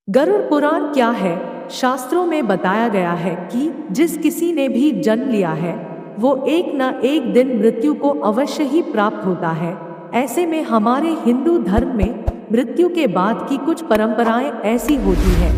गरुड़ पुराण क्या है? शास्त्रों में बताया गया है कि जिस किसी ने भी जन्म लिया है वो एक न एक दिन मृत्यु को अवश्य ही प्राप्त होता है। ऐसे में हमारे हिंदू धर्म में मृत्यु के बाद की कुछ परंपराएं ऐसी होती हैं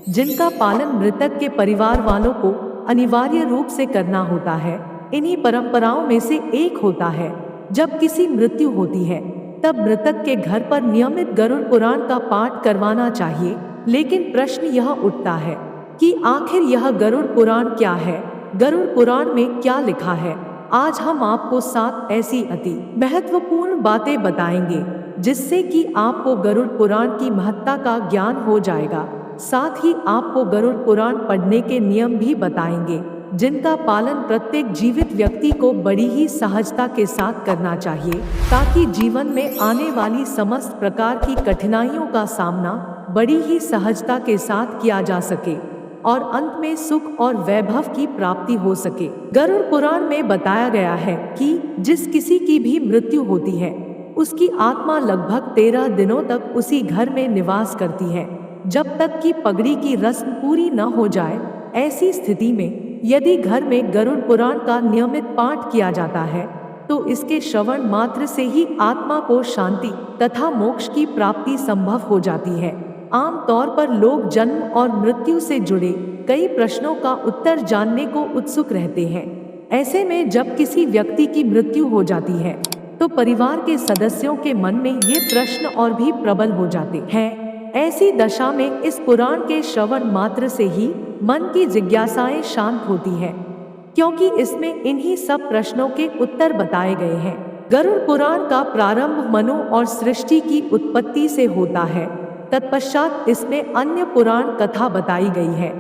जिनका पालन मृतक के परिवार वालों को अनिवार्य रूप से करना होता है। इन्हीं परंपराओं में से एक होता है, जब किसी मृत्यु होती है तब मृतक के घर पर नियमित गरुड़ पुराण का पाठ करवाना चाहिए। लेकिन प्रश्न यह उठता है कि आखिर यह गरुड़ पुराण क्या है? गरुड़ पुराण में क्या लिखा है? आज हम आपको 7 ऐसी अति महत्वपूर्ण बातें बताएंगे जिससे कि आपको गरुड़ पुराण की महत्ता का ज्ञान हो जाएगा। साथ ही आपको गरुड़ पुराण पढ़ने के नियम भी बताएंगे जिनका पालन प्रत्येक जीवित व्यक्ति को बड़ी ही सहजता के साथ करना चाहिए, ताकि जीवन में आने वाली समस्त प्रकार की कठिनाइयों का सामना बड़ी ही सहजता के साथ किया जा सके और अंत में सुख और वैभव की प्राप्ति हो सके। गरुड़ पुराण में बताया गया है कि जिस किसी की भी मृत्यु होती है उसकी आत्मा लगभग 13 दिनों तक उसी घर में निवास करती है, जब तक कि पगड़ी की रस्म पूरी न हो जाए। ऐसी स्थिति में यदि घर में गरुड़ पुराण का नियमित पाठ किया जाता है तो इसके श्रवण मात्र से ही आत्मा को शांति तथा मोक्ष की प्राप्ति संभव हो जाती है। आम तौर पर लोग जन्म और मृत्यु से जुड़े कई प्रश्नों का उत्तर जानने को उत्सुक रहते हैं। ऐसे में जब किसी व्यक्ति की मृत्यु हो जाती है तो परिवार के सदस्यों के मन में ये प्रश्न और भी प्रबल हो जाते हैं। ऐसी दशा में इस पुराण के श्रवण मात्र से ही मन की जिज्ञासाएं शांत होती है, क्योंकि इसमें इन्हीं सब प्रश्नों के उत्तर बताए गए हैं। गरुड़ पुराण का प्रारंभ मनु और सृष्टि की उत्पत्ति से होता है। तत्पश्चात इसमें अन्य पुराण कथा बताई गई है।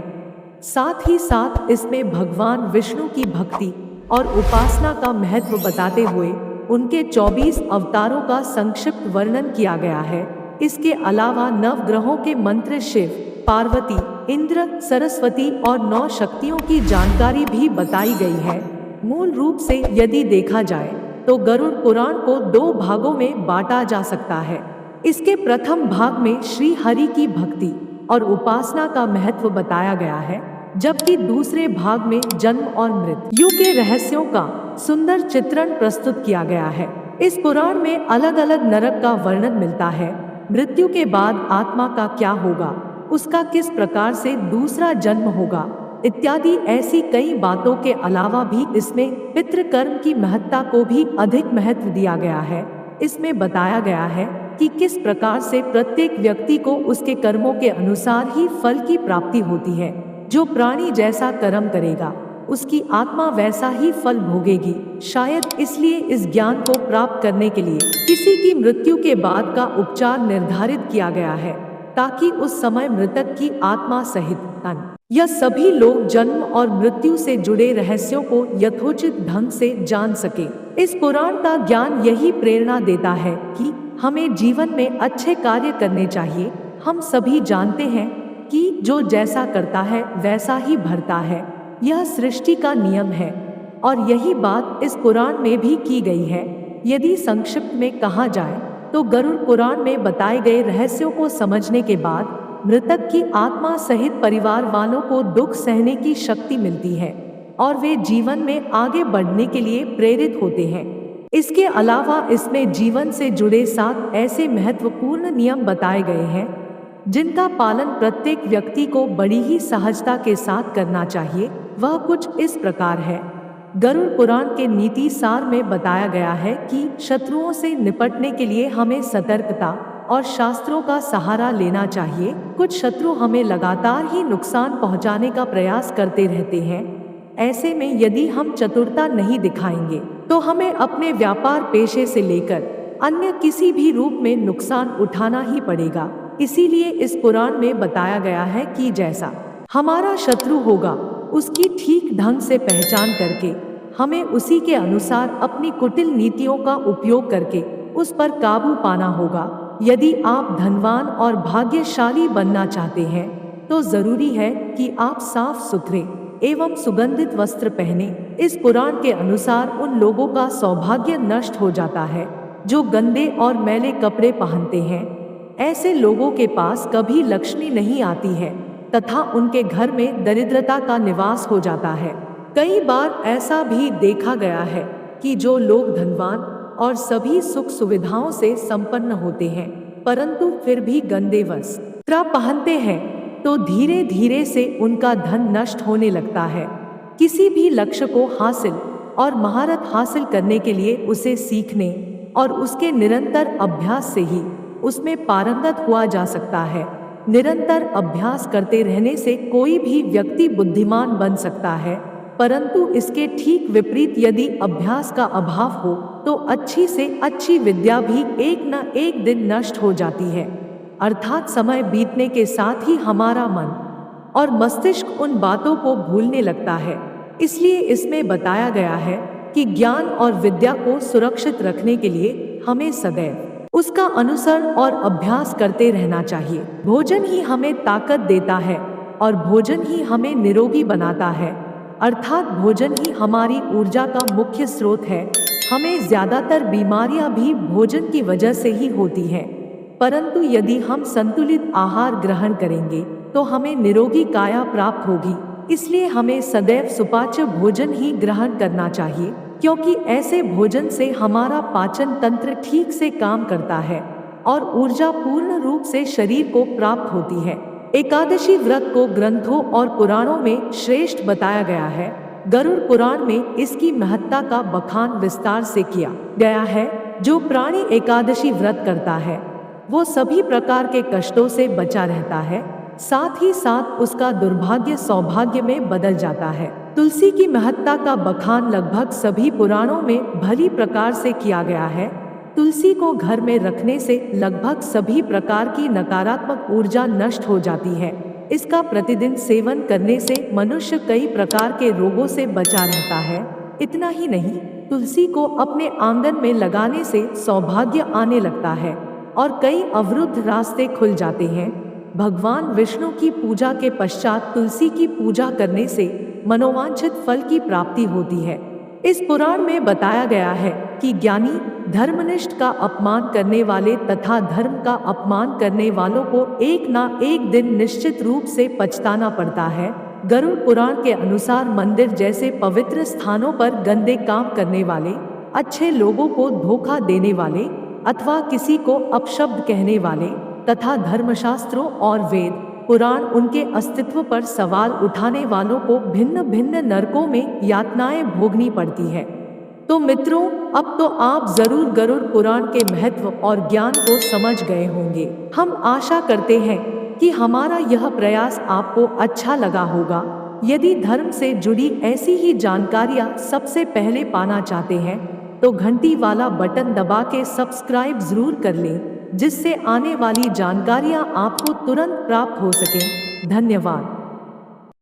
साथ ही साथ इसमें भगवान विष्णु की भक्ति और उपासना का महत्व बताते हुए उनके 24 अवतारों का संक्षिप्त वर्णन किया गया है। इसके अलावा नवग्रहों के मंत्र, शिव, पार्वती, इंद्र, सरस्वती और 9 शक्तियों की जानकारी भी बताई गई है। मूल रूप से यदि देखा जाए तो गरुड़ पुराण को 2 भागों में बांटा जा सकता है। इसके प्रथम भाग में श्री हरि की भक्ति और उपासना का महत्व बताया गया है, जबकि दूसरे भाग में जन्म और मृत्यु के रहस्यों का सुंदर चित्रण प्रस्तुत किया गया है। इस पुराण में अलग अलग नरक का वर्णन मिलता है। मृत्यु के बाद आत्मा का क्या होगा, उसका किस प्रकार से दूसरा जन्म होगा इत्यादि ऐसी कई बातों के अलावा भी इसमें पितृकर्म की महत्ता को भी अधिक महत्व दिया गया है। इसमें बताया गया है कि किस प्रकार से प्रत्येक व्यक्ति को उसके कर्मों के अनुसार ही फल की प्राप्ति होती है। जो प्राणी जैसा कर्म करेगा उसकी आत्मा वैसा ही फल भोगेगी। शायद इसलिए इस ज्ञान को प्राप्त करने के लिए किसी की मृत्यु के बाद का उपचार निर्धारित किया गया है, ताकि उस समय मृतक की आत्मा सहित यह सभी लोग जन्म और मृत्यु से जुड़े रहस्यों को यथोचित ढंग से जान सके। इस पुराण का ज्ञान यही प्रेरणा देता है कि हमें जीवन में अच्छे कार्य करने चाहिए। हम सभी जानते हैं कि जो जैसा करता है वैसा ही भरता है, यह सृष्टि का नियम है और यही बात इस पुराण में भी की गई है। यदि संक्षिप्त में कहा जाए तो गरुड़ पुराण में बताए गए रहस्यों को समझने के बाद मृतक की आत्मा सहित परिवार वालों को दुख सहने की शक्ति मिलती है और वे जीवन में आगे बढ़ने के लिए प्रेरित होते हैं। इसके अलावा इसमें जीवन से जुड़े 7 ऐसे महत्वपूर्ण नियम बताए गए हैं जिनका पालन प्रत्येक व्यक्ति को बड़ी ही सहजता के साथ करना चाहिए। वह कुछ इस प्रकार है। गरुड़ पुराण के नीति सार में बताया गया है कि शत्रुओं से निपटने के लिए हमें सतर्कता और शास्त्रों का सहारा लेना चाहिए। कुछ शत्रु हमें लगातार ही नुकसान पहुंचाने का प्रयास करते रहते हैं। ऐसे में यदि हम चतुरता नहीं दिखाएंगे तो हमें अपने व्यापार पेशे से लेकर अन्य किसी भी रूप में नुकसान उठाना ही पड़ेगा। इसीलिए इस पुराण में बताया गया है कि जैसा हमारा शत्रु होगा उसकी ठीक ढंग से पहचान करके हमें उसी के अनुसार अपनी कुटिल नीतियों का उपयोग करके उस पर काबू पाना होगा। यदि आप धनवान और भाग्यशाली बनना चाहते हैं तो जरूरी है कि आप साफ सुथरे एवं सुगंधित वस्त्र पहने। इस पुराण के अनुसार उन लोगों का सौभाग्य नष्ट हो जाता है जो गंदे और मैले कपड़े पहनते हैं। ऐसे लोगों के पास कभी लक्ष्मी नहीं आती है तथा उनके घर में दरिद्रता का निवास हो जाता है। कई बार ऐसा भी देखा गया है कि जो लोग धनवान और सभी सुख सुविधाओं से संपन्न होते हैं परंतु फिर भी गंदे वस्त्र पहनते हैं तो धीरे धीरे से उनका धन नष्ट होने लगता है। किसी भी लक्ष्य को हासिल और महारत हासिल करने के लिए उसे सीखने और उसके निरंतर अभ्यास से ही उसमें पारंगत हुआ जा सकता है। निरंतर अभ्यास करते रहने से कोई भी व्यक्ति बुद्धिमान बन सकता है, परंतु इसके ठीक विपरीत यदि अभ्यास का अभाव हो तो अच्छी से अच्छी विद्या भी एक न एक दिन नष्ट हो जाती है। अर्थात समय बीतने के साथ ही हमारा मन और मस्तिष्क उन बातों को भूलने लगता है। इसलिए इसमें बताया गया है कि ज्ञान और विद्या को सुरक्षित रखने के लिए हमें सदैव उसका अनुसरण और अभ्यास करते रहना चाहिए। भोजन ही हमें ताकत देता है और भोजन ही हमें निरोगी बनाता है, अर्थात भोजन ही हमारी ऊर्जा का मुख्य स्रोत है। हमें ज्यादातर बीमारियां भी भोजन की वजह से ही होती हैं, परंतु यदि हम संतुलित आहार ग्रहण करेंगे तो हमें निरोगी काया प्राप्त होगी। इसलिए हमें सदैव सुपाच्य भोजन ही ग्रहण करना चाहिए, क्योंकि ऐसे भोजन से हमारा पाचन तंत्र ठीक से काम करता है और ऊर्जा पूर्ण रूप से शरीर को प्राप्त होती है। एकादशी व्रत को ग्रंथों और पुराणों में श्रेष्ठ बताया गया है। गरुड़ पुराण में इसकी महत्ता का बखान विस्तार से किया गया है। जो प्राणी एकादशी व्रत करता है वो सभी प्रकार के कष्टों से बचा रहता है, साथ ही साथ उसका दुर्भाग्य सौभाग्य में बदल जाता है। तुलसी की महत्ता का बखान लगभग सभी पुराणों में भली प्रकार से किया गया है। तुलसी को घर में रखने से लगभग सभी प्रकार की नकारात्मक ऊर्जा नष्ट हो जाती है। इसका प्रतिदिन सेवन करने से मनुष्य कई प्रकार के रोगों से बचा रहता है। इतना ही नहीं, तुलसी को अपने आंगन में लगाने से सौभाग्य आने लगता है और कई अवरुद्ध रास्ते खुल जाते हैं। भगवान विष्णु की पूजा के पश्चात तुलसी की पूजा करने से मनोवांछित फल की प्राप्ति होती है। इस पुराण में बताया गया है कि ज्ञानी धर्मनिष्ठ का अपमान करने वाले तथा धर्म का अपमान करने वालों को एक ना एक दिन निश्चित रूप से पछताना पड़ता है। गरुड़ पुराण के अनुसार मंदिर जैसे पवित्र स्थानों पर गंदे काम करने वाले, अच्छे लोगों को धोखा देने वाले अथवा किसी को अपशब्द कहने वाले तथा धर्मशास्त्रों और वेद पुराण उनके अस्तित्व पर सवाल उठाने वालों को भिन्न भिन्न नरकों में यातनाएं भोगनी पड़ती है। तो मित्रों, अब तो आप जरूर गरुड़ पुराण के महत्व और ज्ञान को समझ गए होंगे। हम आशा करते हैं कि हमारा यह प्रयास आपको अच्छा लगा होगा। यदि धर्म से जुड़ी ऐसी ही जानकारियां सबसे पहले पाना चाहते हैं तो घंटी वाला बटन दबा के सब्सक्राइब जरूर कर लें, जिससे आने वाली जानकारियां आपको तुरंत प्राप्त हो सकें। धन्यवाद।